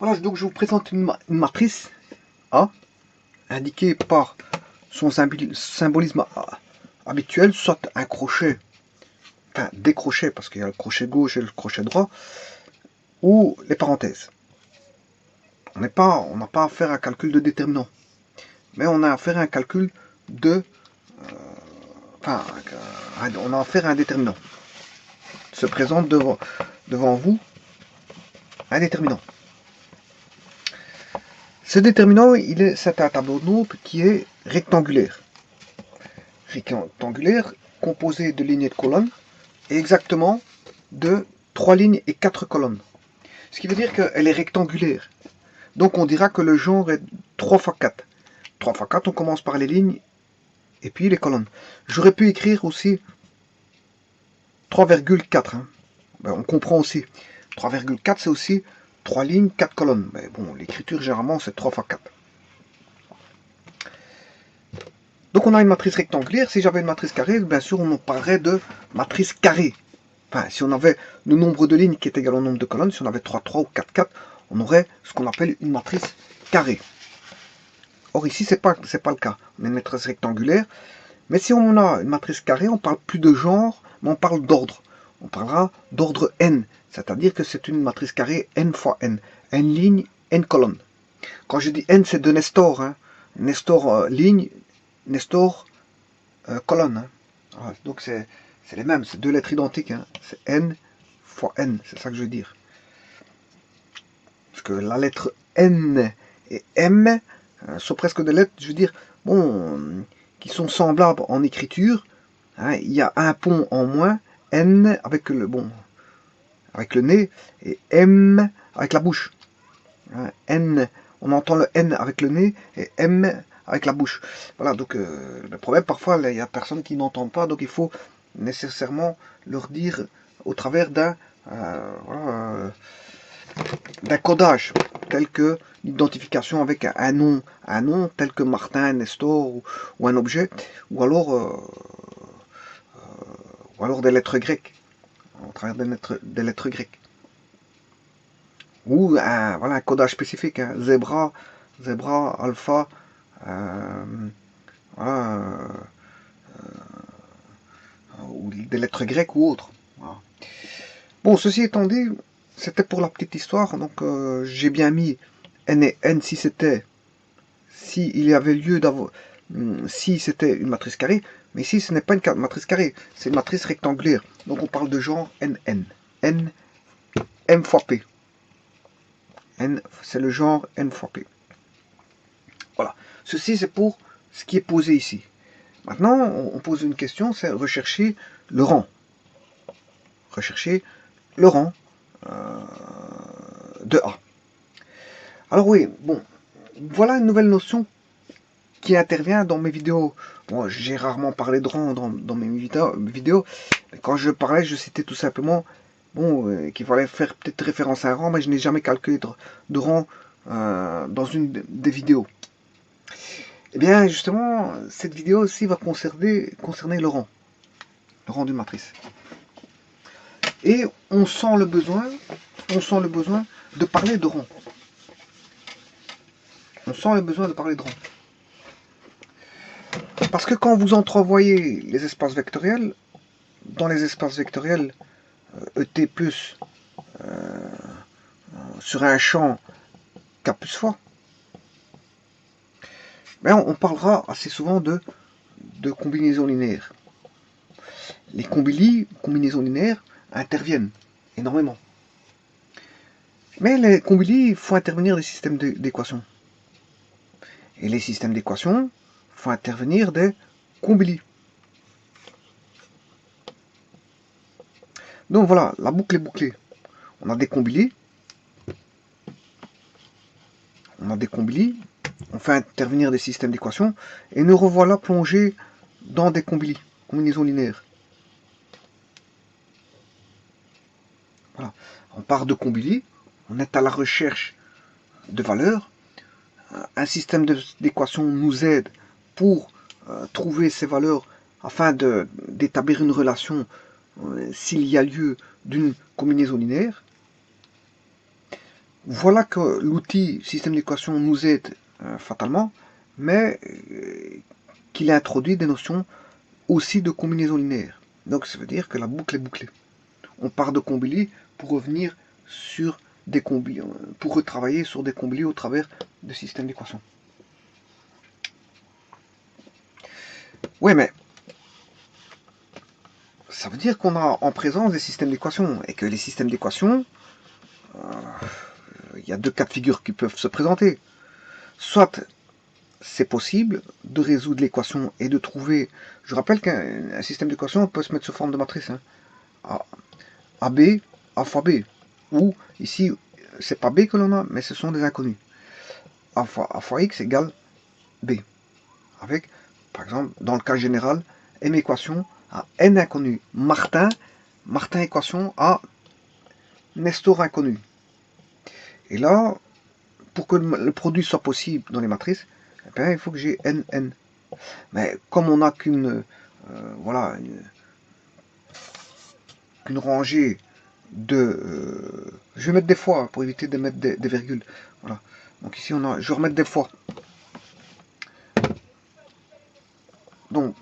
Voilà, donc je vous présente une matrice A, indiquée par son symbolisme habituel, soit un crochet, enfin des crochets, parce qu'il y a le crochet gauche et le crochet droit, ou les parenthèses. On n'a pas à faire un calcul de déterminant, mais on a à faire un calcul de... Enfin, on a à faire un déterminant. Se présente devant vous un déterminant. Ce déterminant, c'est un tableau de notes qui est rectangulaire. Rectangulaire, composé de lignes et de colonnes, et exactement de 3 lignes et 4 colonnes. Ce qui veut dire qu'elle est rectangulaire. Donc on dira que le genre est 3 x 4. 3 x 4, on commence par les lignes et puis les colonnes. J'aurais pu écrire aussi 3,4. Hein. Ben, on comprend aussi. 3,4, c'est aussi 3 lignes, 4 colonnes. Mais bon, l'écriture, généralement, c'est 3 x 4. Donc on a une matrice rectangulaire. Si j'avais une matrice carrée, bien sûr, on parlerait de matrice carrée. Enfin, si on avait le nombre de lignes qui est égal au nombre de colonnes, si on avait 3, 3 ou 4, 4, on aurait ce qu'on appelle une matrice carrée. Or ici, c'est pas le cas. On a une matrice rectangulaire. Mais si on a une matrice carrée, on parle plus de genre, mais on parle d'ordre. On parlera d'ordre n, c'est-à-dire que c'est une matrice carrée n fois n. N lignes, n colonnes. Quand je dis n, c'est de Nestor. Hein. Nestor ligne, Nestor colonne. Hein. Voilà, donc c'est les mêmes, c'est deux lettres identiques. Hein. C'est n fois n, c'est ça que je veux dire. Parce que la lettre n et m sont presque des lettres, je veux dire, bon, qui sont semblables en écriture. Hein, il y a un pont en moins, n avec le nez, et m avec la bouche. Hein, n, on entend le n avec le nez, et m avec la bouche. Voilà, donc le problème, parfois, il y a personne qui n'entend pas, donc il faut nécessairement leur dire au travers d'un codage, tel que l'identification avec un nom tel que Martin, Nestor, ou un objet, ou alors des lettres grecques, au travers des lettres grecques. Ou un codage spécifique, hein, zebra, alpha, voilà, ou des lettres grecques ou autres. Voilà. Bon, ceci étant dit, c'était pour la petite histoire, donc j'ai bien mis n et n si il y avait lieu d'avoir, si c'était une matrice carrée, mais ici ce n'est pas une matrice carrée, c'est une matrice rectangulaire. Donc on parle de genre n, m fois p. N, c'est le genre n fois p. Voilà. Ceci, c'est pour ce qui est posé ici. Maintenant, on pose une question, c'est rechercher le rang. Rechercher le rang de A. Alors oui, bon, voilà une nouvelle notion qui intervient dans mes vidéos. Bon, j'ai rarement parlé de rang dans mes vidéos. Mais quand je parlais, je citais tout simplement qu'il fallait faire peut-être référence à un rang, mais je n'ai jamais calculé de rang dans une des vidéos. Et bien justement, cette vidéo aussi va concerner le rang d'une matrice. Et on sent le besoin de parler de rang. On sent le besoin de parler de rang. Parce que quand vous entrevoyez les espaces vectoriels, dans les espaces vectoriels ET plus sur un champ K plus fois, ben on parlera assez souvent de combinaisons linéaires. Les combinaisons linéaires, interviennent énormément. Mais les combili font intervenir des systèmes d'équations. Et les systèmes d'équations font intervenir des combili. Donc voilà, la boucle est bouclée. On a des combili. On fait intervenir des systèmes d'équations. Et nous revoilà plongés dans des combinaisons linéaires. Voilà. On part de combili. On est à la recherche de valeurs. Un système d'équations nous aide pour trouver ces valeurs afin d'établir une relation s'il y a lieu d'une combinaison linéaire. Voilà que l'outil système d'équation nous aide fatalement, mais qu'il a introduit des notions aussi de combinaison linéaire. Donc ça veut dire que la boucle est bouclée. On part de combili pour revenir sur des combili, pour retravailler sur des combili au travers de systèmes d'équations. Ouais, mais ça veut dire qu'on a en présence des systèmes d'équations et que les systèmes d'équations, il y a deux cas de figure qui peuvent se présenter. Soit c'est possible de résoudre l'équation et de trouver. Je rappelle qu'un système d'équations peut se mettre sous forme de matrice. Hein. AB, A fois B. Ou ici, c'est pas B que l'on a, mais ce sont des inconnus. A fois X égale B. Avec, par exemple, dans le cas général, M équation à N inconnu. Martin équation à Nestor inconnu. Et là, pour que le produit soit possible dans les matrices, eh bien, il faut que j'ai NN. Mais comme on n'a qu'une voilà, qu'une rangée de... je vais mettre des fois pour éviter de mettre des virgules. Voilà. Donc ici, je vais remettre des fois. Donc,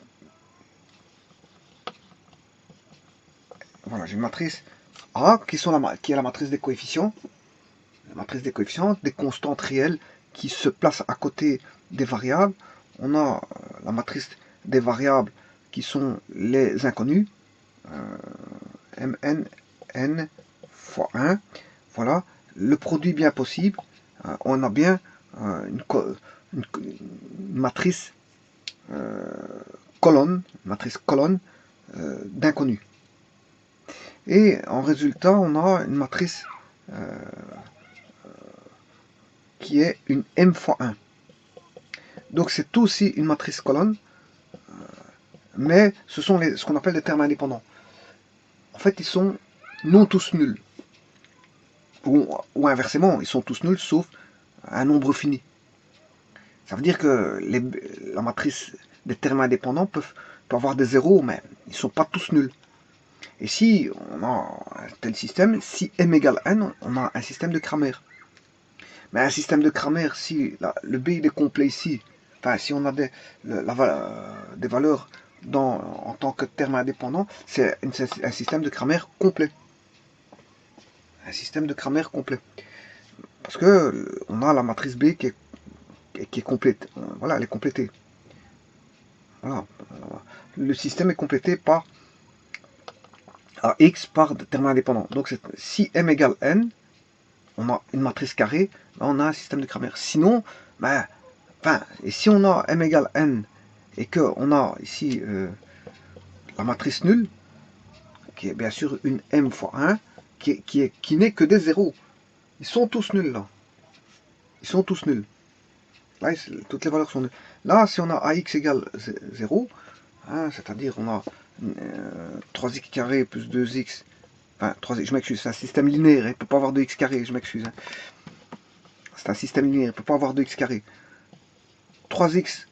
voilà, j'ai une matrice A qui est la matrice des coefficients. La matrice des coefficients, des constantes réelles qui se placent à côté des variables. On a la matrice des variables qui sont les inconnus. Mn, n fois 1. Voilà. Le produit bien possible. On a bien une matrice matrice colonne d'inconnus. Et en résultat, on a une matrice qui est une M fois 1. Donc c'est aussi une matrice colonne, mais ce sont ce qu'on appelle des termes indépendants. En fait, ils sont non tous nuls. Ou inversement, ils sont tous nuls sauf un nombre fini. Ça veut dire que la matrice des termes indépendants peut avoir des zéros, mais ils ne sont pas tous nuls. Et si on a un tel système, si m égale n, on a un système de Cramer. Mais un système de Cramer, si le b il est complet ici, enfin si on a des valeurs en tant que terme indépendant, c'est un système de Cramer complet. Un système de Cramer complet. Parce que on a la matrice B qui est complète. Voilà, elle est complétée. Voilà. Le système est complété par x par terme indépendant. Donc si m égale n, on a une matrice carrée, là on a un système de Cramer. Sinon, et si on a m égale n et qu'on a ici la matrice nulle, qui est bien sûr une m fois 1, qui n'est que des zéros. Ils sont tous nuls là. Ils sont tous nuls. Là, toutes les valeurs sont nulles. Là, si on a ax égale 0, hein, c'est-à-dire on a 3x carré plus 2x, enfin 3x, je m'excuse, c'est un système linéaire, il ne peut pas avoir de x carré, je m'excuse. Hein. C'est un système linéaire, il ne peut pas avoir de x carré. 3x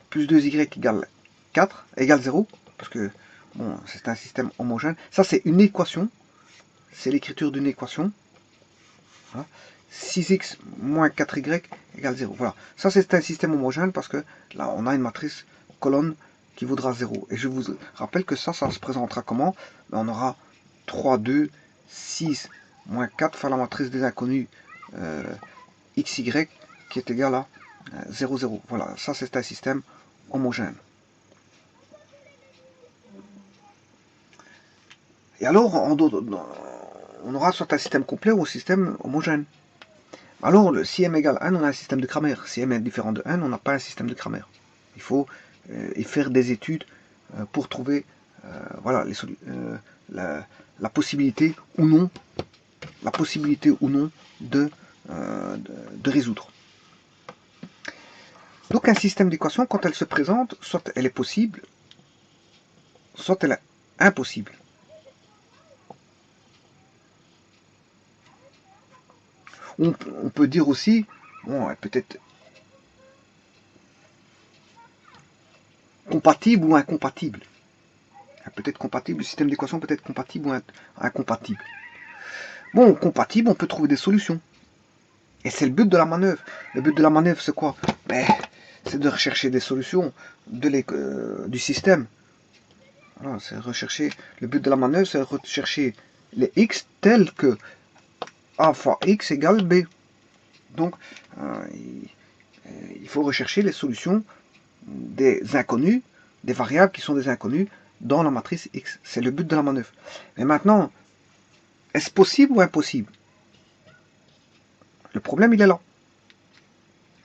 plus 2y égale 4, égale 0, parce que bon, c'est un système homogène. Ça, c'est une équation, c'est l'écriture d'une équation. Voilà. 6x moins 4y égale 0. Voilà. Ça, c'est un système homogène parce que là, on a une matrice colonne qui vaudra 0. Et je vous rappelle que ça se présentera comment? On aura 3, 2, 6, moins 4, enfin la matrice des inconnus xy qui est égal à 0, 0. Voilà, ça c'est un système homogène. Et alors, on aura soit un système complet ou un système homogène. Alors, si m égale 1, on a un système de Cramer. Si m est différent de 1, on n'a pas un système de Cramer. Il faut y faire des études pour trouver voilà, la possibilité ou non, de résoudre. Donc un système d'équation, quand elle se présente, soit elle est possible, soit elle est impossible. On peut dire aussi, bon, peut-être compatible ou incompatible. Peut-être compatible, le système d'équation peut être compatible ou incompatible. Bon, compatible, on peut trouver des solutions. Et c'est le but de la manœuvre. Le but de la manœuvre, c'est quoi? Ben, c'est de rechercher des solutions du système. Voilà, c'est rechercher. Le but de la manœuvre, c'est de rechercher les x tels que a fois x égale b. Donc, il faut rechercher les solutions des inconnus, des variables qui sont des inconnus dans la matrice x. C'est le but de la manœuvre. Mais maintenant, est-ce possible ou impossible? Le problème, il est là.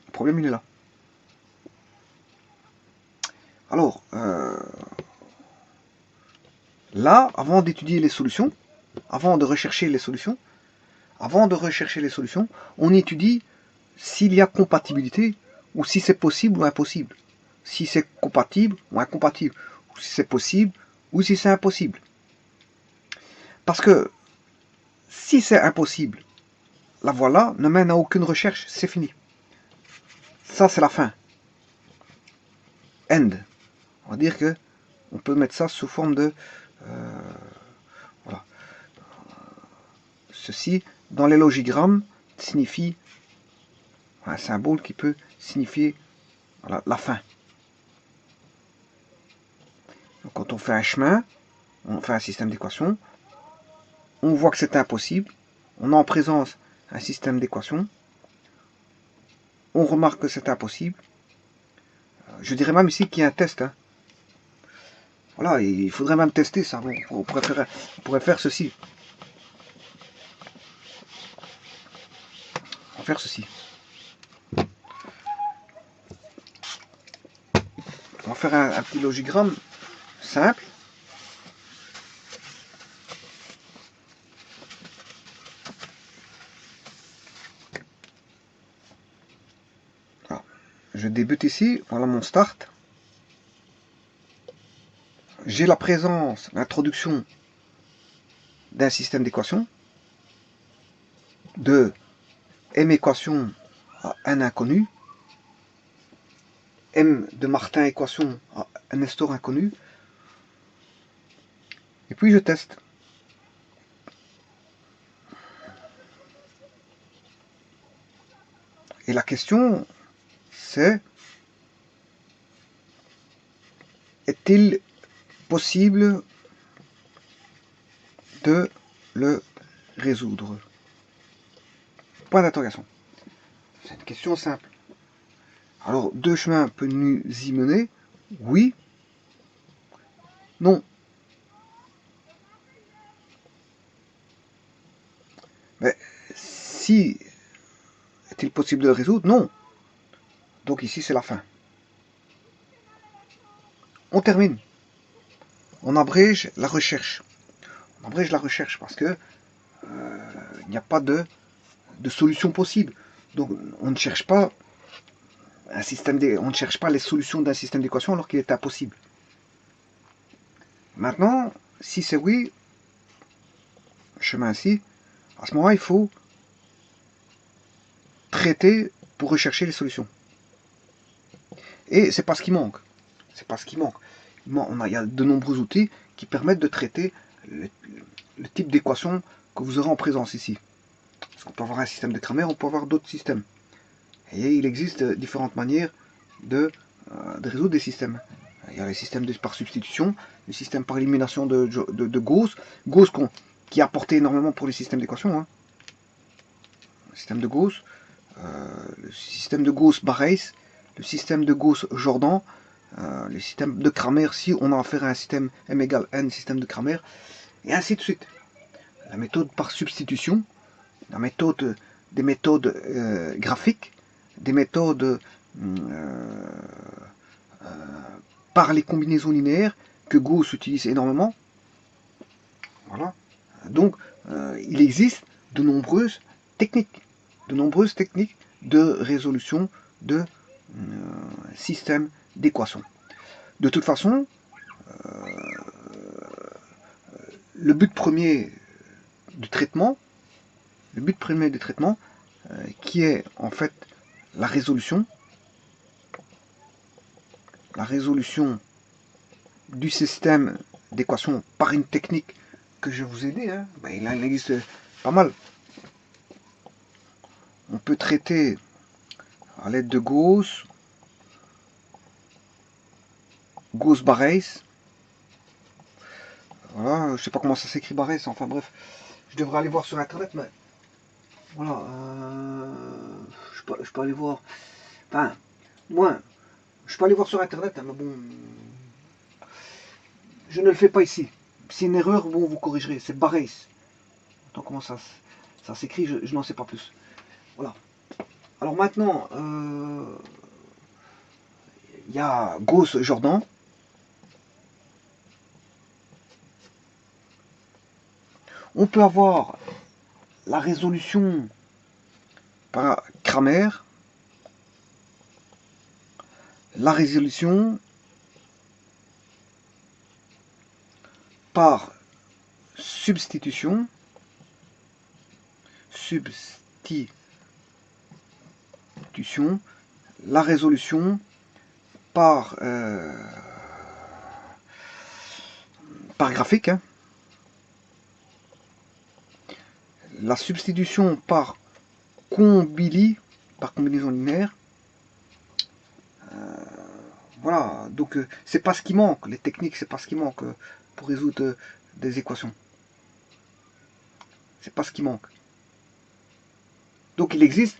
Le problème, il est là. Alors, là, avant d'étudier les solutions, avant de rechercher les solutions, on étudie s'il y a compatibilité ou si c'est possible ou impossible. Si c'est compatible ou incompatible. Ou si c'est possible ou si c'est impossible. Parce que si c'est impossible, la voilà ne mène à aucune recherche, c'est fini. Ça, c'est la fin. End. On va dire que on peut mettre ça sous forme de voilà. Ceci, dans les logigrammes, signifie un symbole qui peut signifier voilà, la fin. Donc, quand on fait un chemin, on fait un système d'équations, on voit que c'est impossible, on a en présence un système d'équations, on remarque que c'est impossible. Je dirais même ici qu'il y a un test. Hein. Voilà, il faudrait même tester ça. On pourrait faire ceci. On va faire ceci. On va faire un petit logigramme simple. Alors, je débute ici. Voilà mon start. J'ai la présence, l'introduction d'un système d'équations, de m équations à n inconnu, m de Martin équation à n Nestor inconnu, et puis je teste. Et la question, c'est est-il possible de le résoudre? Point d'interrogation. C'est une question simple. Alors, deux chemins peuvent nous y mener. Oui. Non. Mais si est-il possible de le résoudre? Non. Donc ici, c'est la fin. On termine. On abrège la recherche. On abrège la recherche parce que il n'y a pas de solution possible. Donc, on ne cherche pas on ne cherche pas les solutions d'un système d'équation alors qu'il est impossible. Maintenant, si c'est oui, chemin ici, à ce moment-là, il faut traiter pour rechercher les solutions. Et c'est pas ce qui manque. C'est pas ce qui manque. Il y a de nombreux outils qui permettent de traiter le type d'équation que vous aurez en présence ici. Parce qu'on peut avoir un système de Cramer, on peut avoir d'autres systèmes. Et il existe différentes manières de résoudre des systèmes. Il y a les systèmes par substitution, les systèmes par élimination de Gauss. Gauss qui a apporté énormément pour les systèmes d'équations. Hein. Le système de Gauss, le système de Gauss-Barreis, le système de Gauss-Jordan, le système de Cramer, si on a affaire à un système m égale n, système de Cramer, et ainsi de suite. La méthode par substitution, des méthodes graphiques, des méthodes par les combinaisons linéaires que Gauss utilise énormément. Voilà. Donc, il existe de nombreuses techniques de résolution de systèmes d'équations. De toute façon, le but premier du traitement, qui est en fait la résolution du système d'équations par une technique que je vous ai dit, hein. Ben, il existe pas mal. on peut traiter à l'aide de Gauss, Gauss-Barrès. Voilà, je sais pas comment ça s'écrit Barrès, enfin bref, je devrais aller voir sur internet, mais voilà, je peux aller voir, enfin, moi, je peux aller voir sur internet, hein, mais bon, je ne le fais pas ici. C'est une erreur, bon, vous corrigerez, c'est Barrès. Attends, comment ça s'écrit, je n'en sais pas plus. Voilà. Alors maintenant, il y a Gauss-Jordan. On peut avoir la résolution par Kramer, la résolution par substitution, la résolution par graphique, hein. La substitution par combinaison linéaire. Voilà, donc c'est pas ce qui manque, les techniques, c'est pas ce qui manque pour résoudre des équations. C'est pas ce qui manque. Donc il existe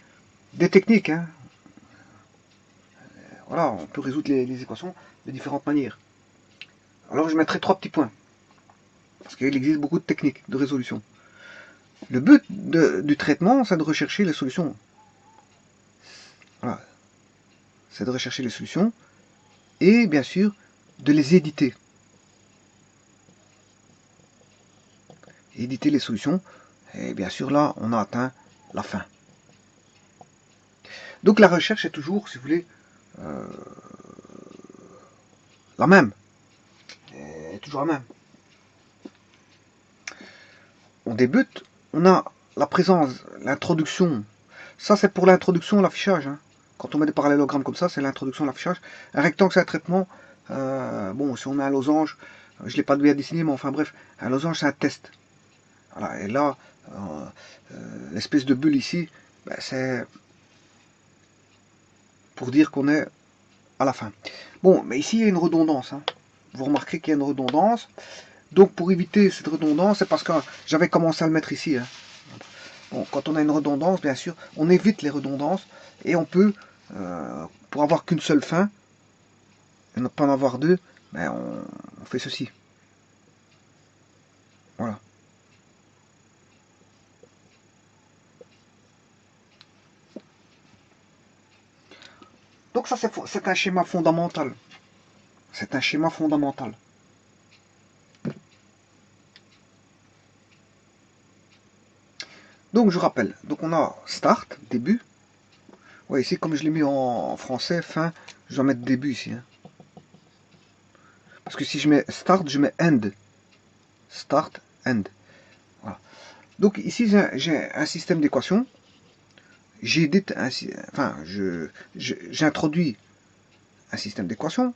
des techniques, hein. Voilà, on peut résoudre les équations de différentes manières. Alors je mettrai 3 petits points, parce qu'il existe beaucoup de techniques de résolution. Le but du traitement, c'est de rechercher les solutions. Voilà. C'est de rechercher les solutions et bien sûr de les éditer. Éditer les solutions, et bien sûr là, on a atteint la fin. Donc la recherche est toujours, si vous voulez, la même. Est toujours la même. On débute, on a la présence, l'introduction. Ça, c'est pour l'introduction, l'affichage. Hein. Quand on met des parallélogrammes comme ça, c'est l'introduction, l'affichage. Un rectangle, c'est un traitement. Bon, si on a un losange, je ne l'ai pas bien dessiné, mais enfin bref, un losange, c'est un test. Voilà, et là, l'espèce de bulle ici, ben, c'est pour dire qu'on est à la fin. Bon, mais ici, il y a une redondance. Hein. Vous remarquerez qu'il y a une redondance. Donc, pour éviter cette redondance, c'est parce que j'avais commencé à le mettre ici. Hein. Bon, quand on a une redondance, bien sûr, on évite les redondances et on peut, pour avoir qu'une seule fin, et ne pas en avoir deux, ben on fait ceci. Voilà. Donc ça, c'est un schéma fondamental. C'est un schéma fondamental. Donc je rappelle, donc on a start, début. Ouais, ici comme je l'ai mis en français, fin, je dois mettre début ici. Hein. Parce que si je mets start, je mets end. Start, end. Voilà. Donc ici j'ai un système d'équations. J'introduis un système d'équations.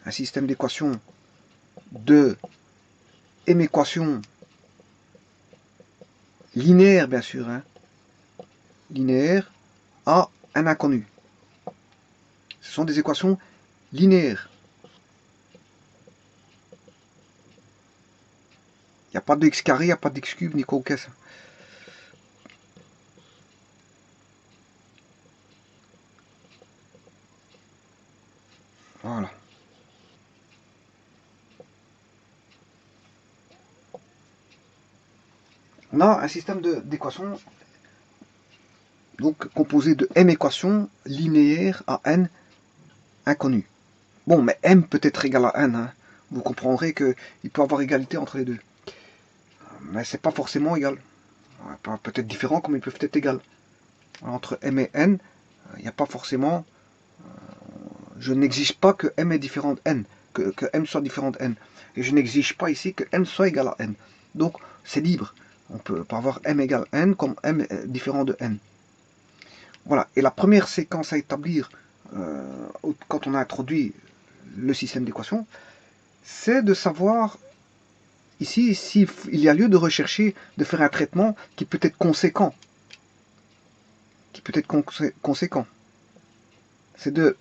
Un système d'équations de m équations linéaire bien sûr. Hein, linéaire à un inconnu. Ce sont des équations linéaires. Il n'y a pas de x carré, il n'y a pas d'x cube, ni quoi que ça. Voilà. On a un système d'équations donc composé de m équations linéaires à n inconnues. Bon, mais m peut être égal à n. Hein. Vous comprendrez qu'il peut y avoir égalité entre les deux. Mais c'est pas forcément égal. Peut-être différent comme ils peuvent être égal. Entre m et n, il n'y a pas forcément... je n'exige pas que m est différent de n, que m soit différent de n. Et je n'exige pas ici que m soit égal à n. Donc c'est libre. On peut pas avoir m égale n comme m est différent de n. Voilà. Et la première séquence à établir quand on a introduit le système d'équations, c'est de savoir ici s'il y a lieu de rechercher, de faire un traitement qui peut être conséquent. peut être conséquent. C'est de...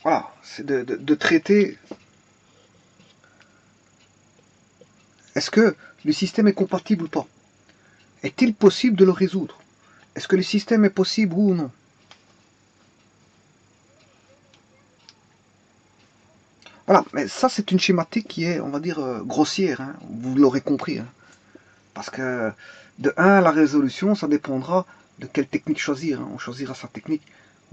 Voilà, c'est de traiter... Est-ce que le système est compatible ou pas? Est-il possible de le résoudre? Est-ce que le système est possible ou non? Voilà, mais ça c'est une schématique qui est, on va dire, grossière, hein, vous l'aurez compris. Hein. Parce que, de un, la résolution, ça dépendra de quelle technique choisir. Hein. On choisira sa technique,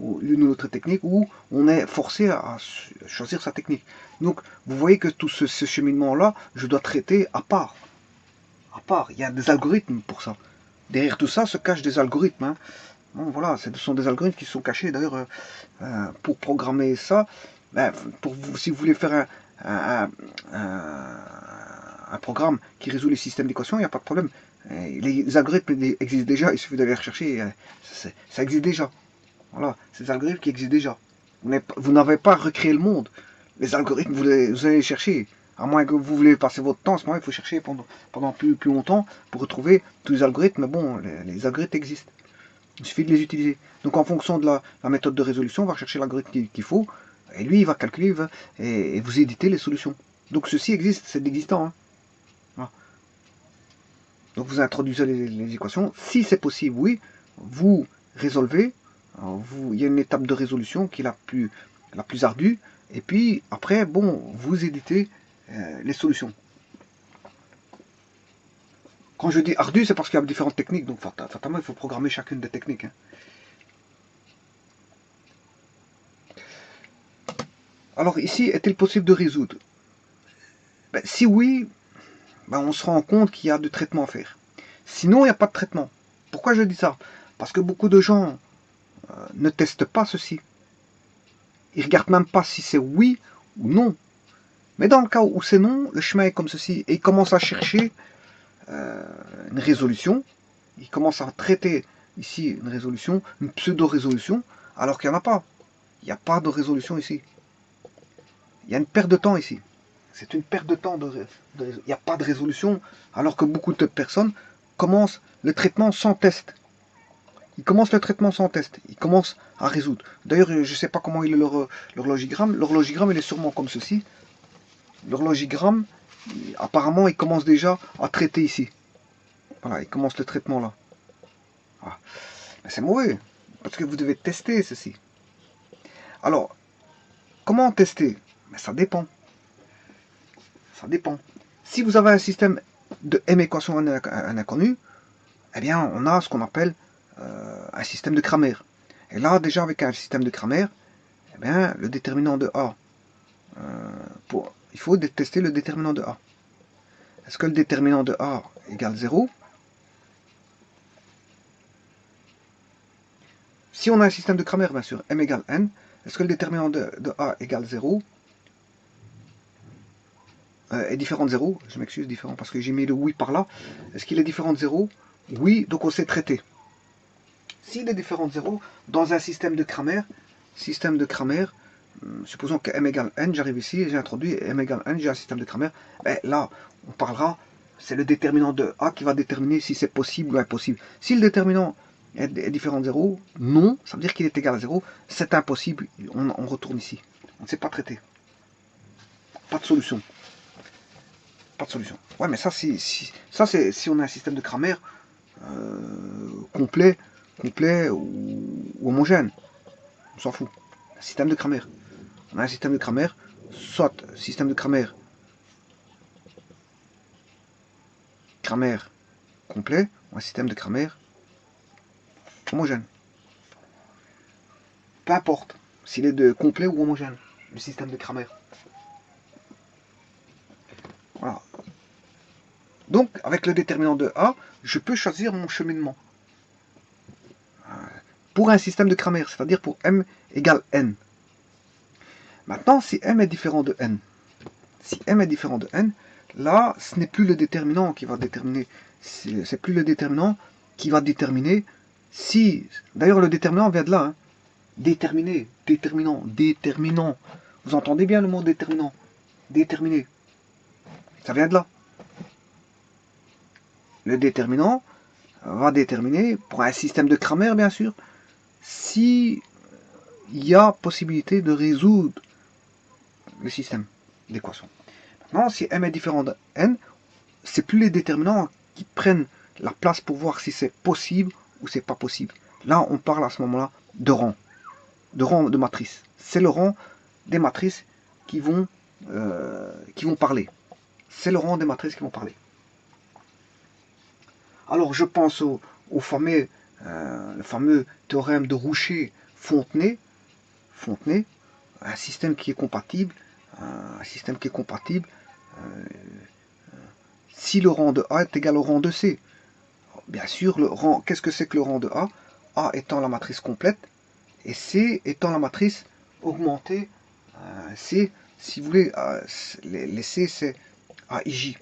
ou l'une ou l'autre technique, ou on est forcé à choisir sa technique. Donc, vous voyez que tout ce cheminement-là, je dois traiter à part. À part, il y a des algorithmes pour ça. Derrière tout ça se cachent des algorithmes. Hein. Bon, voilà, ce sont des algorithmes qui sont cachés. D'ailleurs, pour programmer ça, ben, si vous voulez faire un programme qui résout les systèmes d'équations, il n'y a pas de problème. Les algorithmes existent déjà, il suffit d'aller les rechercher. Ça existe déjà. Voilà, c'est des algorithmes qui existent déjà. Vous n'avez pas recréé le monde. Les algorithmes, vous allez les chercher. À moins que vous voulez passer votre temps, à ce moment-là, il faut chercher pendant plus longtemps pour retrouver tous les algorithmes. Mais bon, les algorithmes existent. Il suffit de les utiliser. Donc en fonction de la méthode de résolution, on va chercher l'algorithme qu'il faut. Et lui, il va calculer et vous éditer les solutions. Donc ceci existe, c'est existant. Hein. Voilà. Donc vous introduisez les équations. Si c'est possible, oui, vous résolvez. Il y a une étape de résolution qui est la plus ardue. Et puis après, bon, vous éditez les solutions. Quand je dis ardu, c'est parce qu'il y a différentes techniques. Donc fatalement, il faut programmer chacune des techniques. Hein. Alors ici, est-il possible de résoudre? Ben, si oui, ben, on se rend compte qu'il y a du traitement à faire. Sinon, il n'y a pas de traitement. Pourquoi je dis ça? Parce que beaucoup de gens ne testent pas ceci. Ils ne regardent même pas si c'est oui ou non. Mais dans le cas où c'est non, le chemin est comme ceci. Et ils commencent à chercher une résolution. Ils commencent à traiter ici une résolution, une pseudo-résolution, alors qu'il n'y en a pas. Il n'y a pas de résolution ici. Il y a une perte de temps ici. C'est une perte de temps. Il n'y a pas de résolution, alors que beaucoup de personnes commencent le traitement sans test. Ils commencent le traitement sans test. Ils commencent à résoudre. D'ailleurs, je ne sais pas comment il est leur logigramme. Leur logigramme, il est sûrement comme ceci. Leur logigramme, apparemment, il commence déjà à traiter ici. Voilà, il commence le traitement là. Voilà. C'est mauvais, parce que vous devez tester ceci. Alors, comment tester? Mais ça dépend. Ça dépend. Si vous avez un système de m équation à un inconnu, eh bien, on a ce qu'on appelle un système de Cramer. Et là, déjà, avec un système de Cramer, eh bien, le déterminant de A, il faut tester le déterminant de A. Est-ce que le déterminant de A égale 0? Si on a un système de Cramer, bien sûr, m égale n, est-ce que le déterminant de A égale 0 est différent de 0? Je m'excuse, différent, parce que j'ai mis le oui par là. Est-ce qu'il est différent de 0? Oui, donc on sait traiter. S'il est différent de 0, dans un système de Cramer, supposons que m égale n, j'arrive ici, j'ai introduit m égale n, j'ai un système de Cramer, ben là, on parlera, c'est le déterminant de A qui va déterminer si c'est possible ou impossible. Si le déterminant est différent de 0, non, ça veut dire qu'il est égal à 0, c'est impossible, on retourne ici. On ne sait pas traiter. Pas de solution. Pas de solution. Ouais, mais ça, c'est si on a un système de Cramer complet ou homogène. On s'en fout. Un système de Cramer. On a un système de Cramer, soit système de Cramer complet, ou un système de Cramer homogène. Peu importe s'il est de complet ou homogène, le système de Cramer. Voilà. Donc, avec le déterminant de A, je peux choisir mon cheminement. Pour un système de Cramer, c'est-à-dire pour m égale n. Maintenant, si m est différent de n, là, ce n'est plus le déterminant qui va déterminer, c'est plus le déterminant qui va déterminer si, d'ailleurs le déterminant vient de là, hein. Déterminé, déterminant, déterminant. Vous entendez bien le mot déterminant? Déterminé. Ça vient de là. Le déterminant va déterminer, pour un système de Cramer bien sûr, si il y a possibilité de résoudre le système d'équation. Maintenant, si m est différent de n, c'est plus les déterminants qui prennent la place pour voir si c'est possible ou c'est pas possible. Là, on parle à ce moment-là de rang de matrice. C'est le rang des matrices qui vont parler. C'est le rang des matrices qui vont parler. Alors, je pense au fameux, le fameux théorème de Rouchet-Fontenay, un système qui est compatible, si le rang de A est égal au rang de C. Bien sûr, qu'est-ce que c'est que le rang de A? A étant la matrice complète et C étant la matrice augmentée. C, si vous voulez, les C c'est AIJ.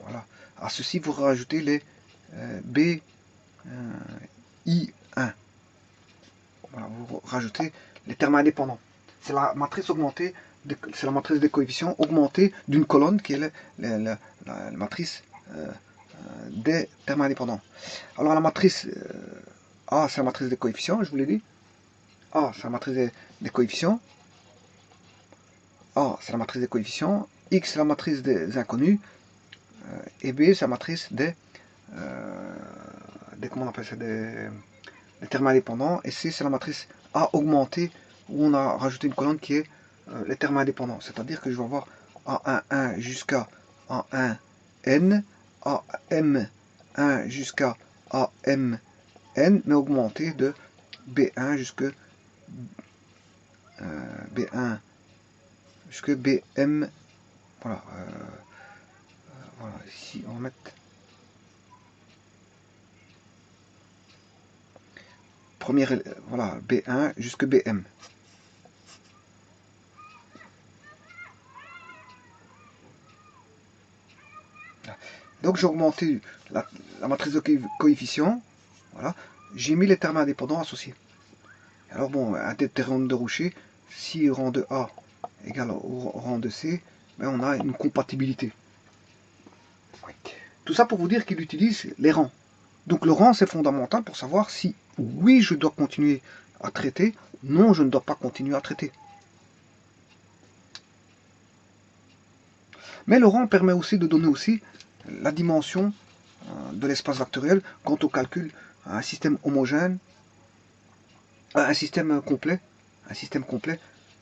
Voilà. À ceci, vous rajoutez les B, I1. Voilà, vous rajoutez les termes indépendants. C'est la matrice augmentée, c'est la matrice des coefficients augmentée d'une colonne qui est la matrice des termes indépendants. Alors la matrice A, c'est la matrice des coefficients, je vous l'ai dit. A, c'est la matrice des coefficients. A, c'est la matrice des coefficients. X, c'est la matrice des inconnus. Et B, c'est la matrice comment on appelle ça, des termes indépendants. Et C, c'est la matrice A augmentée, où on a rajouté une colonne qui est les termes indépendants. C'est-à-dire que je vais avoir A11 jusqu'à A1N, AM1 jusqu'à AMN, mais augmenté de B1 jusqu'à B1 jusqu'à BM. Voilà. Voilà, ici on va mettre première, voilà, B1 jusqu'à BM. Donc j'ai augmenté la matrice de coefficients. Voilà. J'ai mis les termes indépendants associés. Alors bon, un théorème de Rouchet, si rang de A égale au rang de C, ben on a une compatibilité. Tout ça pour vous dire qu'il utilise les rangs. Donc le rang, c'est fondamental pour savoir si, oui, je dois continuer à traiter, non, je ne dois pas continuer à traiter. Mais le rang permet aussi de donner aussi la dimension de l'espace vectoriel quant au calcul à un système homogène, un système complet,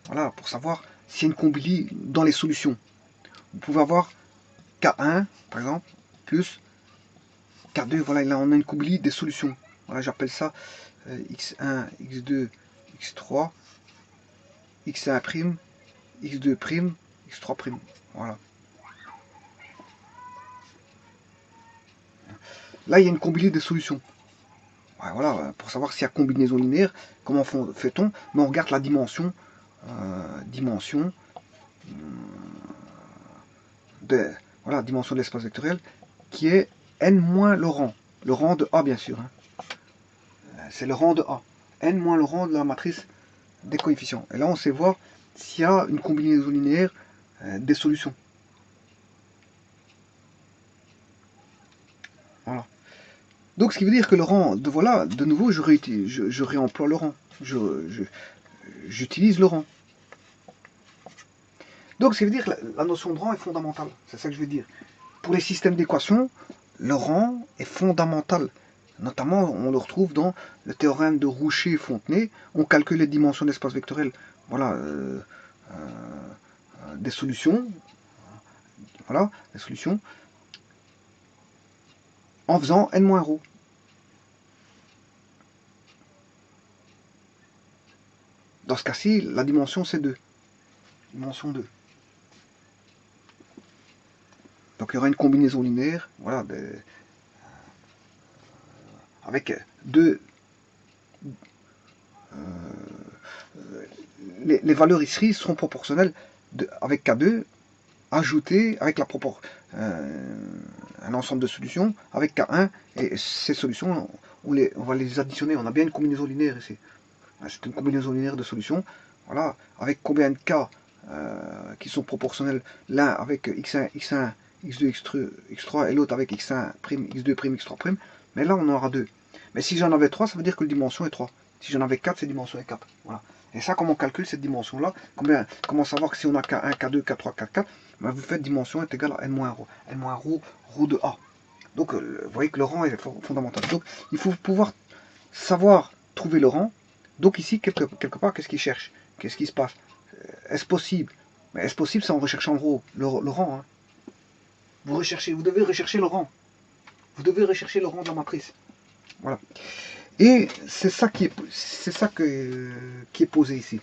voilà, pour savoir s'il y a une combine dans les solutions. Vous pouvez avoir K1, par exemple, plus K2, voilà, là on a une combine des solutions. Voilà, j'appelle ça X1, X2, X3, X1', X2', X3'. Voilà. Là, il y a une combinaison des solutions. Voilà, pour savoir s'il y a combinaison linéaire, comment fait-on? Mais on regarde la dimension, voilà, dimension de l'espace vectoriel, qui est n moins le rang de A bien sûr. Hein. C'est le rang de A, n moins le rang de la matrice des coefficients. Et là, on sait voir s'il y a une combinaison linéaire des solutions. Voilà. Donc, ce qui veut dire que le rang, voilà, de nouveau, je réemploie le rang. J'utilise le rang. Donc, ce qui veut dire que la notion de rang est fondamentale. C'est ça que je veux dire. Pour les systèmes d'équations, le rang est fondamental. Notamment, on le retrouve dans le théorème de Rouchet-Fontenay. On calcule les dimensions d'espace vectoriel, voilà, des solutions. Voilà, des solutions. En faisant n-ρ. Dans ce cas-ci, la dimension c'est 2. Dimension 2. Donc il y aura une combinaison linéaire, voilà, avec deux. Les valeurs ici seront proportionnelles avec K2, ajoutées avec un ensemble de solutions avec K1, et ces solutions, on va les additionner. On a bien une combinaison linéaire ici. C'est une combinaison linéaire de solutions. Voilà, avec combien de cas qui sont proportionnels, l'un avec x1, x1, x2, x3 et l'autre avec x1', x2', x3'. Mais là, on en aura 2. Mais si j'en avais 3, ça veut dire que la dimension est 3. Si j'en avais 4, cette dimension est 4. Voilà. Et ça, comment on calcule cette dimension-là? Comment savoir que si on a K1, K2, K3, K4, ben vous faites dimension est égale à n-ρ. N-ρ, ρ de A. Donc, vous voyez que le rang est fondamental. Donc, il faut pouvoir savoir trouver le rang. Donc ici, quelque part, qu'est-ce qu'il cherche? Qu'est-ce qui se passe? Est-ce possible? Mais est-ce possible, c'est en recherchant le rang. Hein. Vous devez rechercher le rang. Vous devez rechercher le rang de la matrice. Voilà. Et c'est ça qui est posé ici.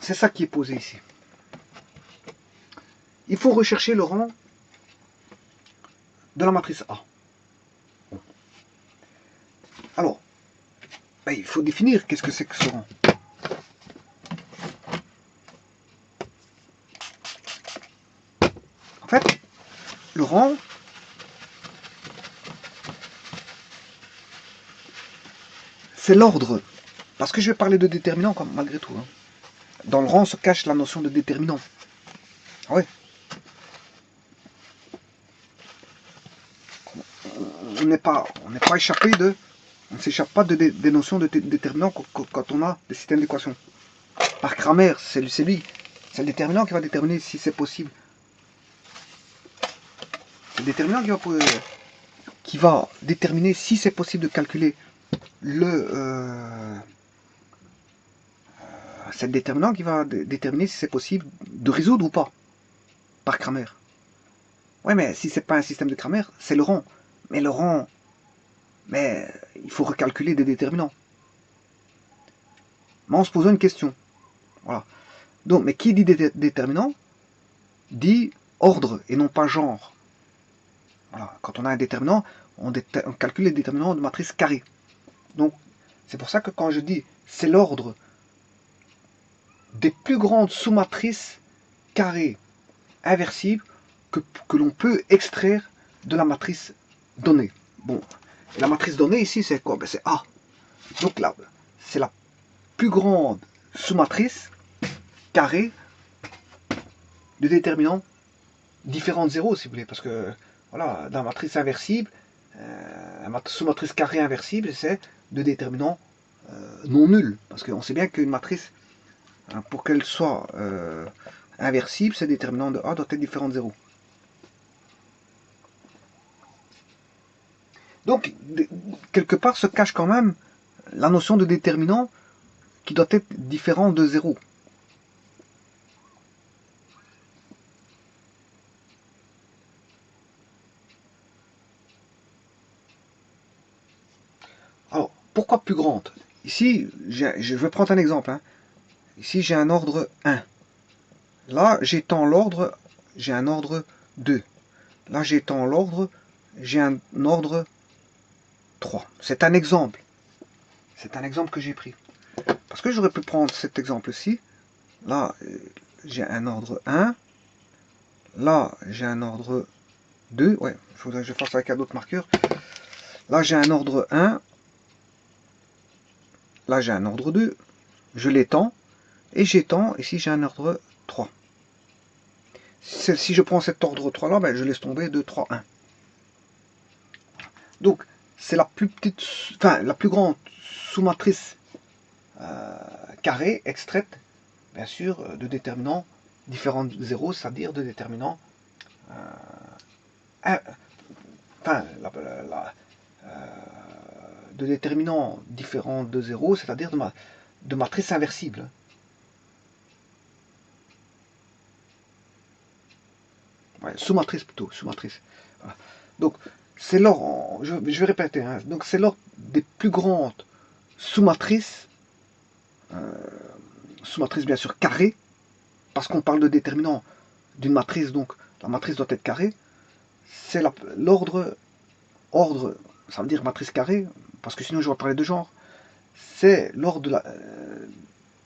C'est ça qui est posé ici. Il faut rechercher le rang de la matrice A. Bon. Alors, ben, il faut définir qu'est-ce que c'est que ce rang. En fait, le rang, c'est l'ordre. Parce que je vais parler de déterminant malgré tout. Hein. Dans le rang se cache la notion de déterminant. Ah ouais. On n'est pas échappé de... On ne s'échappe pas des notions de déterminant quand on a des systèmes d'équations. Par Cramer, c'est lui. C'est le déterminant qui va déterminer si c'est possible. C'est le déterminant qui va déterminer si c'est possible de calculer c'est le déterminant qui va déterminer si c'est possible de résoudre ou pas. Par Cramer. Ouais, mais si c'est pas un système de Cramer, c'est le rang. Mais le rang... Mais il faut recalculer des déterminants. Mais en se posant une question. Voilà. Donc, mais qui dit déterminant dit ordre et non pas genre. Voilà. Quand on a un déterminant, on calcule les déterminants de matrice carrée. Donc, c'est pour ça que quand je dis c'est l'ordre des plus grandes sous-matrices carrées inversibles que l'on peut extraire de la matrice donnée. Bon, la matrice donnée ici, c'est quoi? Ben, c'est A. Donc là, c'est la plus grande sous-matrice carrée de déterminants différents de 0, si vous voulez. Parce que, voilà, dans la matrice inversible, sous-matrice carrée inversible, c'est de déterminants non nuls. Parce qu'on sait bien qu'une matrice, hein, pour qu'elle soit inversible, ces déterminants de A doivent être différents de 0. Donc, quelque part se cache quand même la notion de déterminant qui doit être différent de 0. Alors, pourquoi plus grande? Ici, je vais prendre un exemple. Hein. Ici, j'ai un ordre 1. Là, j'étends l'ordre, j'ai un ordre 2. Là, j'étends l'ordre, j'ai un ordre 3. C'est un exemple. C'est un exemple que j'ai pris. Parce que j'aurais pu prendre cet exemple-ci. Là, j'ai un ordre 1. Là, j'ai un ordre 2. Ouais, il faudrait que je fasse avec un autre marqueur. Là, j'ai un ordre 1. Là, j'ai un ordre 2. Je l'étends. Et j'étends. Ici, j'ai un ordre 3. Si je prends cet ordre 3 là, ben, je laisse tomber 2, 3, 1. Donc, c'est la plus petite, enfin, la plus grande sous-matrice carrée extraite, bien sûr, de déterminants différents de 0, c'est-à-dire de déterminants de déterminants différents de 0, c'est-à-dire de matrices inversibles. Ouais, sous-matrice plutôt, sous-matrice. Voilà. Donc, c'est l'ordre, je vais répéter, hein, donc c'est l'ordre des plus grandes sous-matrices, sous-matrice bien sûr carrée, parce qu'on parle de déterminant d'une matrice, donc la matrice doit être carrée, c'est l'ordre, ça veut dire matrice carrée, parce que sinon je vais parler de genre, c'est l'ordre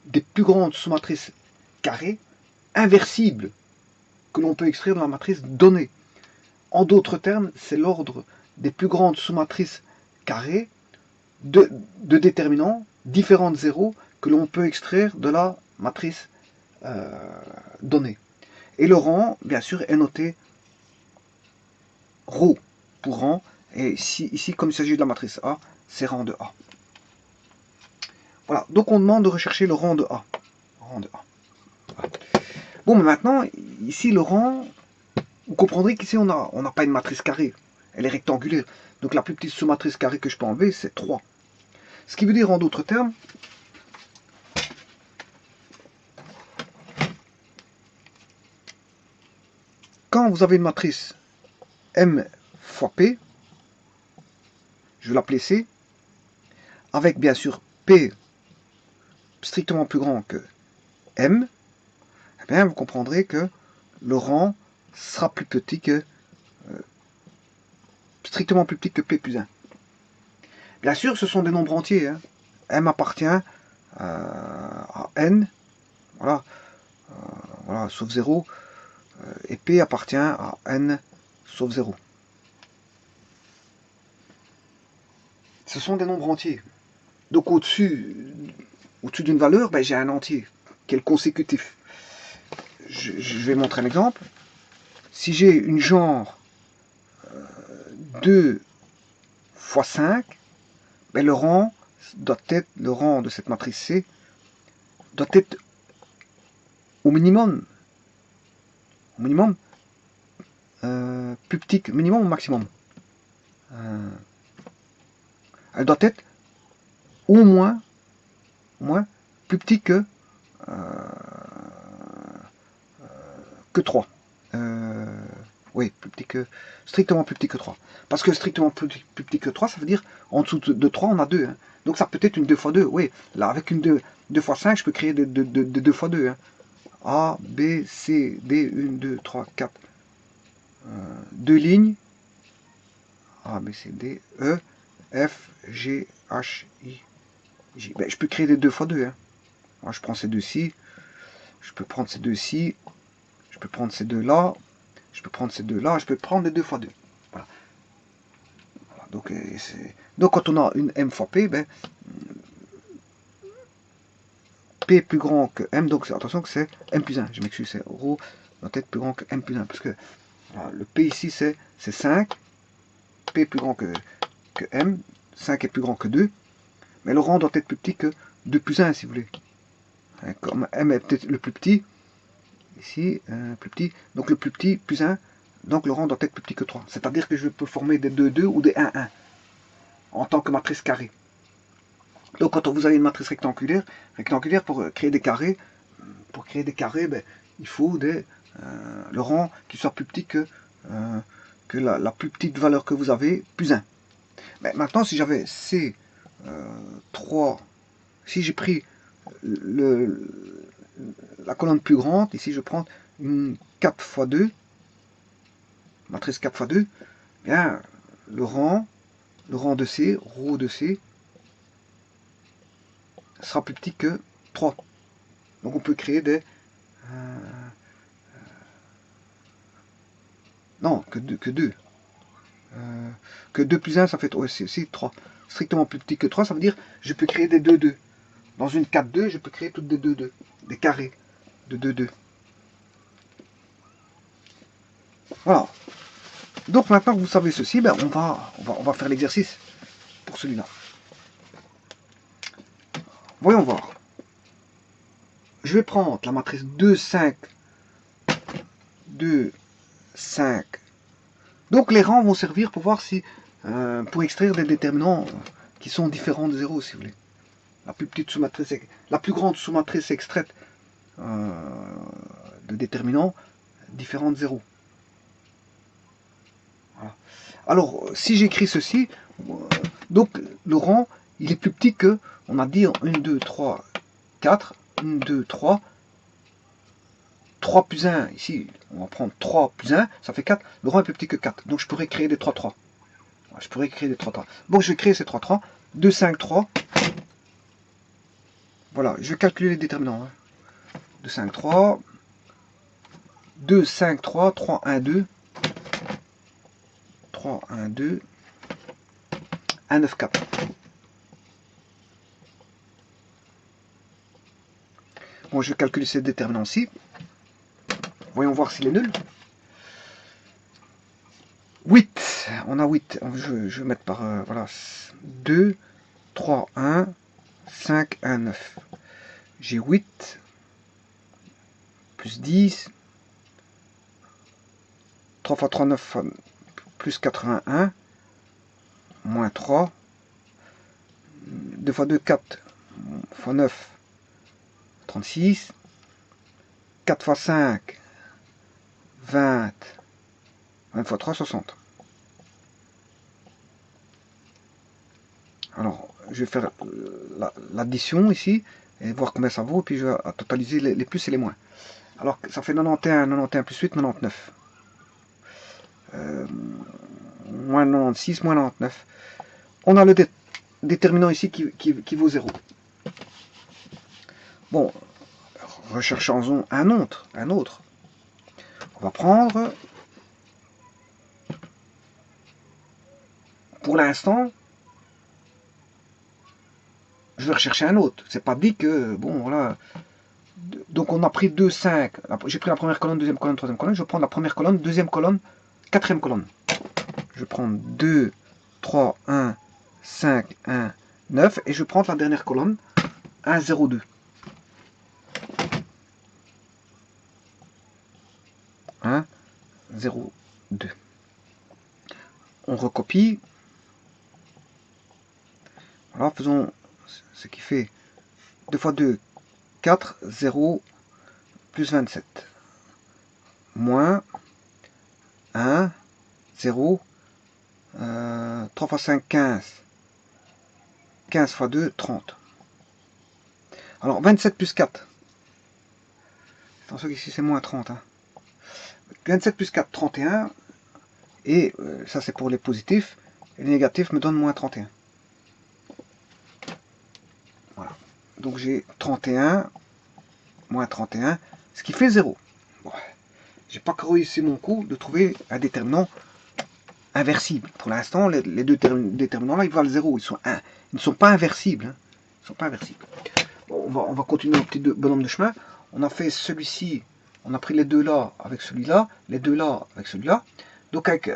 des plus grandes sous-matrices carrées inversibles que l'on peut extraire de la matrice donnée. En d'autres termes, c'est l'ordre des plus grandes sous-matrices carrés de déterminants différents de 0 que l'on peut extraire de la matrice donnée. Et le rang, bien sûr, est noté ρ pour rang. Et ici, comme il s'agit de la matrice A, c'est rang de A. Voilà, donc on demande de rechercher le rang de A. Rang de A. Voilà. Bon, mais maintenant, ici, le rang, vous comprendrez qu'ici, on n'a pas une matrice carrée. Elle est rectangulaire. Donc la plus petite sous-matrice carrée que je peux enlever, c'est 3. Ce qui veut dire, en d'autres termes, quand vous avez une matrice M fois P, je vais l'appeler C, avec bien sûr P strictement plus grand que M, eh bien vous comprendrez que le rang sera plus petit que strictement plus petit que P plus 1. Bien sûr, ce sont des nombres entiers. Hein. M appartient à N, voilà, voilà, sauf 0, et P appartient à N sauf 0. Ce sont des nombres entiers. Donc au-dessus d'une valeur, ben, j'ai un entier qui est le consécutif. Je vais montrer un exemple. Si j'ai une genre 2 fois 5, ben, le rang de cette matrice C doit être au minimum plus petit que minimum ou maximum. Elle doit être au moins plus petit que 3. Oui, strictement plus petit que 3. Parce que strictement plus petit que 3, ça veut dire en dessous de 3, on a 2. Hein. Donc ça peut être une 2 fois 2. Oui, là, avec une 2 fois 5, je peux créer de 2 fois 2. Hein. A, B, C, D, 1, 2, 3, 4. 2 lignes. A, B, C, D, E, F, G, H, I, J. Ben, je peux créer des 2 fois 2. Hein. Moi, je prends ces deux-ci. Je peux prendre ces deux-ci. Je peux prendre ces deux-là. Je peux prendre ces deux-là. Je peux prendre les 2 fois 2. Voilà. Voilà. Donc, quand on a une M fois P, ben, P est plus grand que M. Donc, attention que c'est M plus 1. Je m'excuse, c'est ρ doit être plus grand que M plus 1. Parce que voilà, le P ici, c'est 5. P est plus grand que M. 5 est plus grand que 2. Mais le rang doit être plus petit que 2 plus 1, si vous voulez. Comme M est peut-être le plus petit, ici, plus petit, donc le plus petit plus 1, donc le rang doit être plus petit que 3. C'est-à-dire que je peux former des 2, 2 ou des 1, 1 en tant que matrice carrée. Donc quand vous avez une matrice rectangulaire pour créer des carrés, ben, il faut le rang qui soit plus petit que la plus petite valeur que vous avez, plus 1. Mais maintenant, si j'avais C3, si j'ai pris la colonne plus grande, ici je prends une 4 x 2, matrice 4 x 2, bien, le rang de C, ρ de C, sera plus petit que 3. Donc on peut créer des... non, que 2. Que 2 plus 1, ça fait aussi 3. Strictement plus petit que 3, ça veut dire je peux créer des 2, 2. Dans une 4, 2, je peux créer toutes des 2, 2. Des carrés de 2, 2. Voilà. Donc maintenant que vous savez ceci, ben on va faire l'exercice pour celui-là. Voyons voir. Je vais prendre la matrice 2, 5, 2, 5. Donc les rangs vont servir pour voir si, pour extraire des déterminants qui sont différents de 0, si vous voulez. La plus petite sous-matrice, la plus grande sous-matrice extraite de déterminants différents de 0. Voilà. Alors, si j'écris ceci, donc le rang, il est plus petit que, on a dit 1, 2, 3, 4, 1, 2, 3, 3 plus 1, ici, on va prendre 3 plus 1, ça fait 4, le rang est plus petit que 4, donc je pourrais créer des 3, 3. Je pourrais créer des 3, 3. Bon, je vais créer ces 3, 3, 2, 5, 3, voilà, je vais calculer les déterminants. Hein. 2, 5, 3, 2, 5, 3, 3, 1, 2, 3, 1, 2, 1, 9, 4. Bon, je vais calculer ces déterminants-ci. Voyons voir s'il est nul. 8. On a 8. Je vais mettre par... voilà. 2, 3, 1, 5, 1, 9. J'ai 8. Plus 10. 3 fois 3, 9. Plus 81. Moins 3. 2 fois 2, 4. Fois 9. 36. 4 fois 5. 20. 20 fois 3, 60. Alors, je vais faire l'addition ici, et voir combien ça vaut, et puis je vais totaliser les plus et les moins. Alors, ça fait 91, 91 plus 8, 99. Moins 96, moins 99. On a le déterminant ici qui vaut 0. Bon, recherchons un autre. On va prendre, pour l'instant, je vais rechercher un autre. C'est pas dit que, bon, voilà. Donc on a pris 2, 5. J'ai pris la première colonne, deuxième colonne, troisième colonne. Je vais prendre la première colonne, deuxième colonne, quatrième colonne. Je vais prendre 2, 3, 1, 5, 1, 9. Et je vais prendre la dernière colonne, 1, 0, 2. 1, 0, 2. On recopie. Voilà, faisons ce qui fait 2 fois 2, 4, 0, plus 27. Moins 1, 0, 3 fois 5, 15. 15 fois 2, 30. Alors, 27 plus 4. Attention qu'ici, c'est moins 30. Hein. 27 plus 4, 31. Et ça, c'est pour les positifs. Et les négatifs me donnent moins 31. Voilà. Donc, j'ai 31, moins 31, ce qui fait 0. Bon. J'ai pas réussi mon coup de trouver un déterminant inversible. Pour l'instant, les deux déterminants là, ils valent 0. Ils ne sont pas inversibles. Hein. Ils sont pas inversibles. Bon, on va continuer notre petit bonhomme de chemin. On a fait celui-ci, on a pris les deux là avec celui-là, les deux là avec celui-là. Donc avec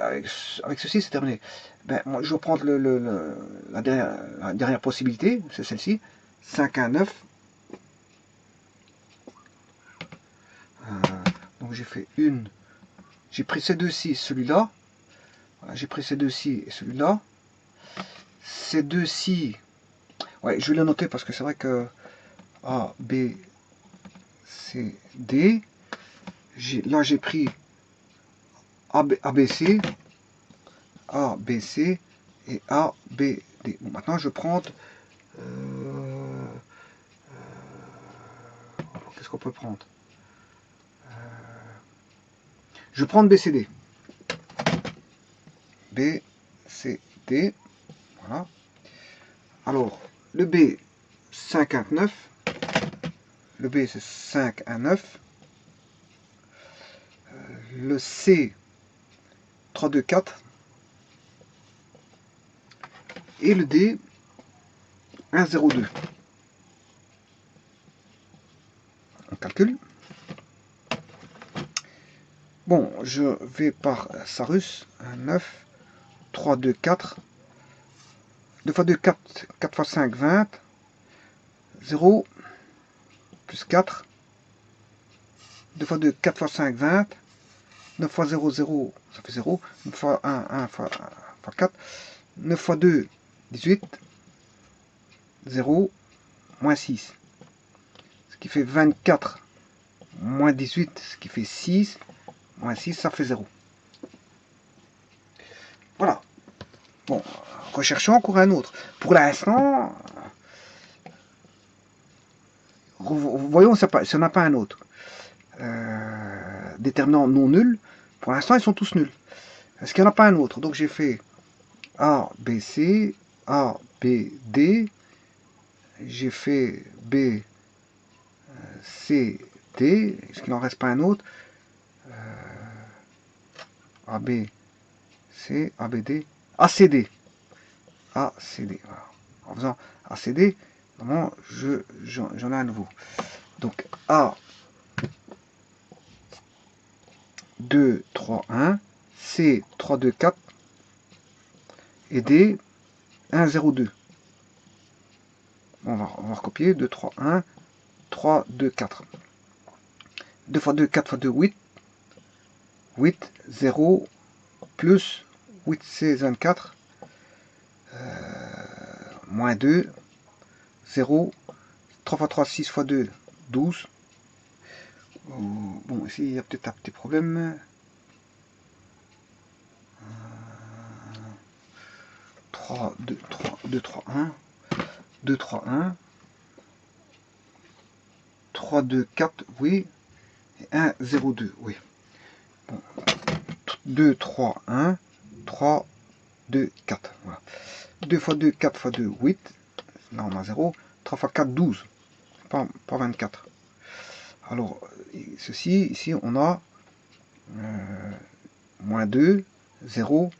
ceci, c'est terminé. Ben, moi, je vais prendre la dernière possibilité, c'est celle-ci. 5, 1, 9. Donc j'ai fait une. J'ai pris ces deux-ci, celui-là. Voilà, j'ai pris ces deux-ci et celui-là. Ces deux-ci. Ouais, je vais le noter parce que c'est vrai que A, B, C, D. Là, j'ai pris ABC, ABC et ABD. Bon, maintenant, je vais prendre... qu'est-ce qu'on peut prendre? Je vais prendre BCD. BCD. Voilà. Alors, le B, 5, 1, 9. Le B, c'est 5, 1, 9. Le C, 3, 2, 4. Et le D, 1, 0, 2. On calcule. Bon, je vais par Sarus. 1, 9, 3, 2, 4. 2 fois 2, 4. 4 fois 5, 20. 0, plus 4. 2 fois 2, 4 fois 5, 20. 9 fois 0, 0, ça fait 0. 9 fois 1, 1 fois 4. 9 fois 2, 18. 0, moins 6. Ce qui fait 24, moins 18, ce qui fait 6. Moins 6, ça fait 0. Voilà. Bon, recherchons encore un autre. Pour l'instant, voyons si on n'a pas un autre. Déterminant non nul. Pour l'instant, ils sont tous nuls. Est-ce qu'il n'y en a pas un autre? Donc j'ai fait A, B, C, A, B, D. J'ai fait B, C, D. Est-ce qu'il n'en reste pas un autre? A, B, C, A, B, D. A, C, D. ACD. Voilà. En faisant ACD, normalement, j'en ai un nouveau. Donc A 2, 3, 1, C 3, 2, 4 et D 1, 0, 2. Bon, on va recopier 2, 3, 1, 3, 2, 4. 2 fois 2, 4 fois 2, 8. 8, 0, plus 8, c'est 24. Moins 2, 0. 3 fois 3, 6 fois 2, 12. Bon, ici, il y a peut-être un petit problème. 3, 2, 3, 2, 3, 1. 2, 3, 1. 3, 2, 4, oui. Et 1, 0, 2, oui. Bon. 2, 3, 1. 3, 2, 4. Voilà. 2 fois 2, 4 fois 2, 8. Là, on a 0. 3 fois 4, 12. Pas 24. Alors, ceci, ici, on a moins 2, 0,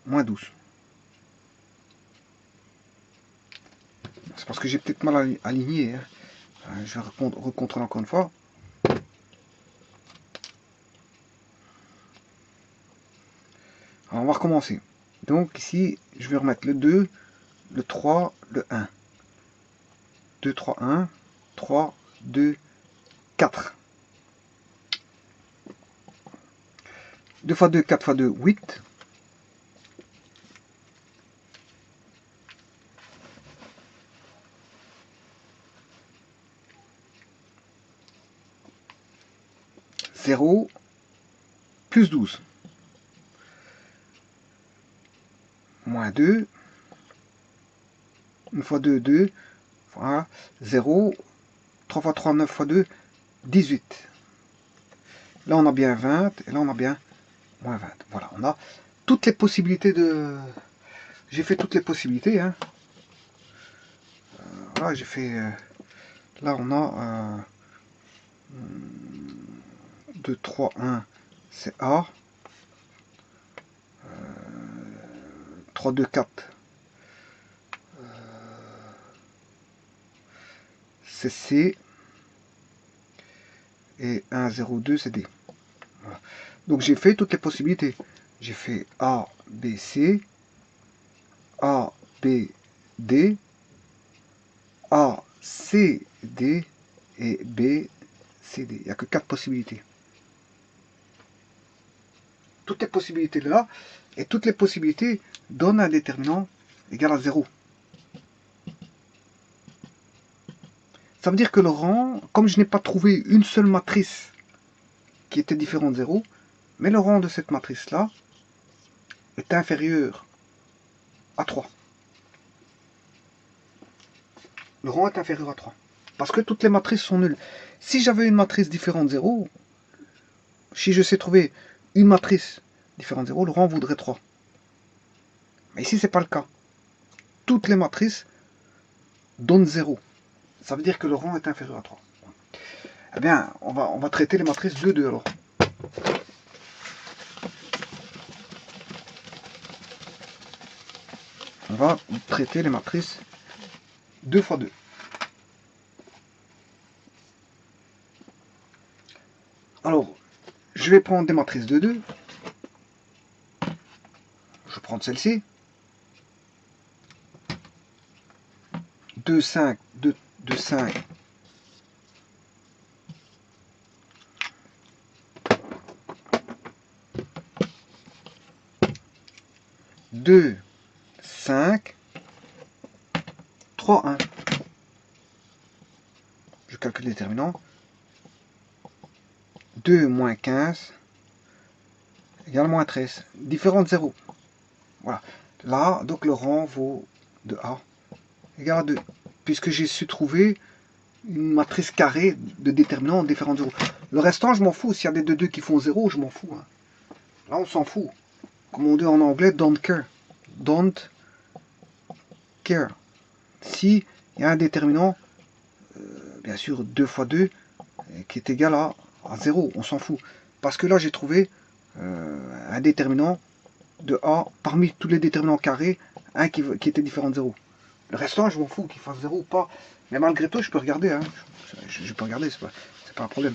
moins 12. C'est parce que j'ai peut-être mal aligné. Hein. Je vais recontrôler encore une fois. Alors, on va recommencer. Donc ici, je vais remettre le 2, le 3, le 1. 2, 3, 1, 3, 2, 4. 2 fois 2, 4 fois 2, 8. 0, plus 12. Moins 2. 1 fois 2, 2. Voilà. 0. 3 fois 3, 9 fois 2, 18. Là, on a bien 20. Et là, on a bien moins 20. Voilà, on a toutes les possibilités de... J'ai fait toutes les possibilités. Hein. Voilà, j'ai fait... là, on a... 2, 3, 1, c'est A. 3, 2, 4. C'est C. Et 1, 0, 2, c'est D. Voilà. Donc j'ai fait toutes les possibilités. J'ai fait A, B, C. A, B, D. A, C, D. Et B, C, D. Il n'y a que 4 possibilités. Toutes les possibilités là. Et toutes les possibilités donnent un déterminant égal à 0. Ça veut dire que le rang, comme je n'ai pas trouvé une seule matrice qui était différente de 0, mais le rang de cette matrice-là est inférieur à 3. Le rang est inférieur à 3. Parce que toutes les matrices sont nulles. Si j'avais une matrice différente de 0, si je sais trouver une matrice différente de 0, le rang voudrait 3. Mais ici, ce n'est pas le cas. Toutes les matrices donnent 0. Ça veut dire que le rang est inférieur à 3. Eh bien, on va traiter les matrices 2, 2 alors. On va traiter les matrices 2 fois 2. Alors, je vais prendre des matrices de 2. Je vais prendre celle-ci. 2, 5, 2, 2, 5. 2, 5, 3, 1. Je calcule les déterminants. 2 moins 15 égale moins 13. Différent de 0. Voilà. Là, donc le rang vaut de A égale à 2. Puisque j'ai su trouver une matrice carrée de déterminants différents de 0. Le restant, je m'en fous. S'il y a des 2 qui font 0, je m'en fous. Hein. Là, on s'en fout. Comme on dit en anglais, don't care. Don't care. Si il y a un déterminant, bien sûr 2 fois 2, qui est égal à 0, on s'en fout. Parce que là, j'ai trouvé un déterminant de A, parmi tous les déterminants carrés, un qui était différent de 0. Le restant, je m'en fous qu'il fasse 0 ou pas. Mais malgré tout, je peux regarder. Hein. Je peux regarder, c'est pas un problème.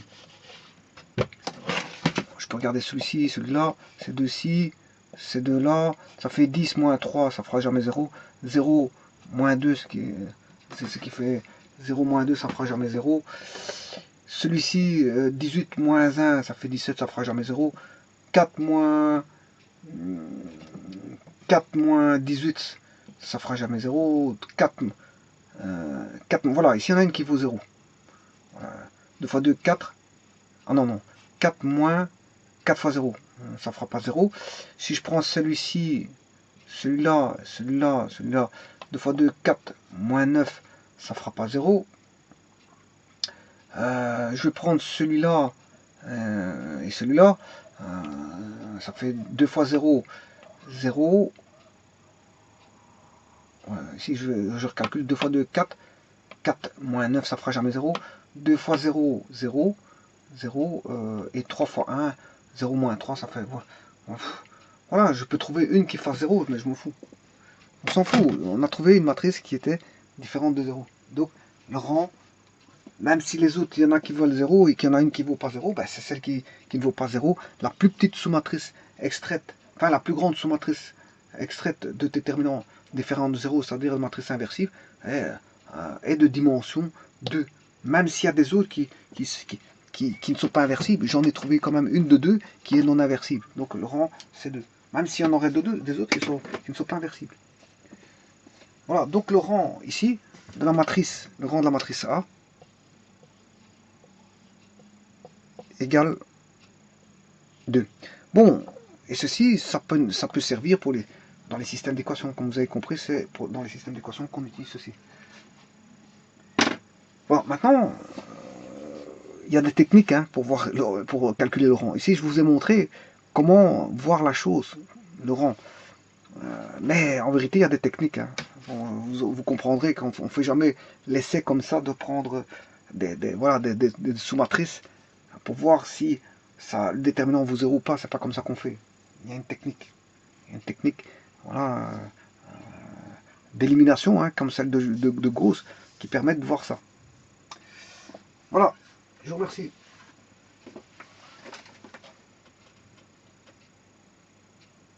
Je peux regarder celui-ci, celui-là, ces deux-ci, ces deux-là. Ça fait 10 moins 3, ça fera jamais 0. 0 moins 2, c'est ce qui fait 0 moins 2, ça fera jamais 0. Celui-ci, 18 moins 1, ça fait 17, ça fera jamais 0. 4 moins 18, ça fera jamais 0. 4, voilà, ici il y en a une qui vaut 0. Voilà. 2 fois 2, 4. Ah non, non. 4 moins 4 fois 0. Ça fera pas 0. Si je prends celui-ci, celui-là, celui-là, celui-là, 2 fois 2, 4, moins 9, ça fera pas 0. Je vais prendre celui-là et celui-là. Ça fait 2 fois 0, 0. Ici, je recalcule 2 fois 2, 4. 4 moins 9, ça fera jamais 0. 2 fois 0, 0. 0. Et 3 fois 1, 0 moins 3, ça fait... Voilà, je peux trouver une qui fasse 0, mais je m'en fous. On s'en fout. On a trouvé une matrice qui était différente de 0. Donc, le rang, même si les autres, il y en a qui veulent 0 et qu'il y en a une qui ne vaut pas 0, ben c'est celle qui ne vaut pas 0. La plus petite sous-matrice extraite, enfin la plus grande sous-matrice extraite de déterminants différents de 0, c'est-à-dire une matrice inversible, est de dimension 2. Même s'il y a des autres qui ne sont pas inversibles, j'en ai trouvé quand même une de 2 qui est non inversible. Donc le rang, c'est 2. Même s'il y en aurait des autres qui ne sont pas inversibles. Voilà, donc le rang ici, de la matrice, le rang de la matrice A, égale 2. Bon, et ceci, ça peut servir pour dans les systèmes d'équations. Comme vous avez compris, c'est dans les systèmes d'équations qu'on utilise ceci. Bon, maintenant, il y a des techniques hein, pour calculer le rang. Ici, je vous ai montré comment voir la chose, le rang. Mais en vérité, il y a des techniques. Hein. Bon, vous comprendrez qu'on ne fait jamais l'essai comme ça de prendre des sous-matrices pour voir si le déterminant vaut 0 ou pas. C'est pas comme ça qu'on fait. Il y a une technique. Il y a une technique voilà, d'élimination, hein, comme celle de Gauss, qui permet de voir ça. Voilà, je vous remercie.